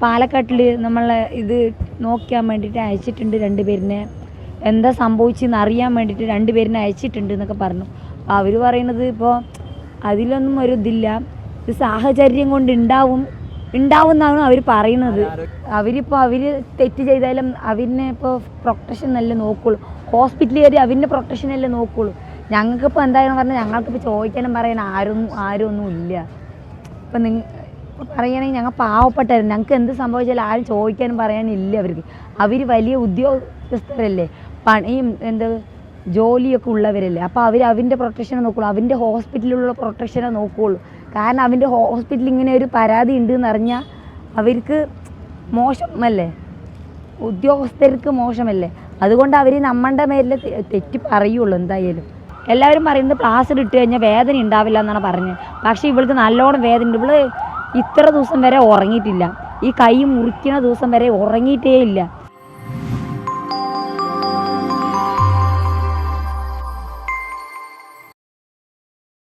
പാലക്കാട്ടിൽ നമ്മളെ ഇത് നോക്കാൻ വേണ്ടിയിട്ട് അയച്ചിട്ടുണ്ട് 2 പേരിനെ. എന്താ സംഭവിച്ചെന്ന് അറിയാൻ വേണ്ടിയിട്ട് 2 പേരിനെ അയച്ചിട്ടുണ്ട് എന്നൊക്കെ പറഞ്ഞു. അപ്പോൾ അവർ പറയുന്നത് ഇപ്പോൾ അതിലൊന്നും ഒരു ഇതില്ല, ഇത് സാഹചര്യം കൊണ്ട് ഉണ്ടാവുമെന്നാണ് അവർ പറയുന്നത്. അവരിപ്പോൾ അവർ തെറ്റ് ചെയ്താലും അവരിനെ ഇപ്പോൾ പ്രൊട്ടക്ഷനല്ലേ നോക്കുള്ളൂ, ഹോസ്പിറ്റലിൽ കയറി അവരിൻ്റെ പ്രൊട്ടക്ഷനല്ലേ നോക്കുള്ളൂ. ഞങ്ങൾക്കിപ്പോൾ എന്താണെന്ന് പറഞ്ഞാൽ ഞങ്ങൾക്കിപ്പോൾ ചോദിക്കാനും പറയാൻ ആരും ഒന്നും ഇല്ല. ഇപ്പം ഇപ്പോൾ പറയുകയാണെങ്കിൽ ഞങ്ങൾ പാവപ്പെട്ടായിരുന്നു, ഞങ്ങൾക്ക് എന്ത് സംഭവിച്ചാലും ആരും ചോദിക്കാനും പറയാനില്ല അവർക്ക്. അവർ വലിയ ഉദ്യോഗസ്ഥരല്ലേ, പണിയും ജോലിയൊക്കെ ഉള്ളവരല്ലേ. അപ്പോൾ അവൻ്റെ പ്രൊട്ടക്ഷനെ നോക്കുള്ളൂ, അവൻ്റെ ഹോസ്പിറ്റലിലുള്ള പ്രൊട്ടക്ഷനെ നോക്കുകയുള്ളൂ. കാരണം അവൻ്റെ ഹോസ്പിറ്റലിൽ ഇങ്ങനെ ഒരു പരാതി ഉണ്ടെന്ന് അറിഞ്ഞാൽ അവർക്ക് മോശമല്ലേ, ഉദ്യോഗസ്ഥർക്ക് മോശമല്ലേ. അതുകൊണ്ട് അവർ നമ്മളുടെ മേലിൽ തെറ്റ് പറയുള്ളൂ. എന്തായാലും എല്ലാവരും പറയുന്നത് പ്ലാസ്റ്റർ ഇട്ട് കഴിഞ്ഞാൽ വേദന ഉണ്ടാവില്ല എന്നാണ് പറഞ്ഞത്. പക്ഷേ ഇവൾക്ക് നല്ലോണം വേദന ഉണ്ട്. ഇവള് ഇത്ര ദിവസം വരെ ഉറങ്ങിയിട്ടില്ല, ഈ കൈ മുറിക്കുന്ന ദിവസം വരെ ഉറങ്ങിയിട്ടേ ഇല്ല.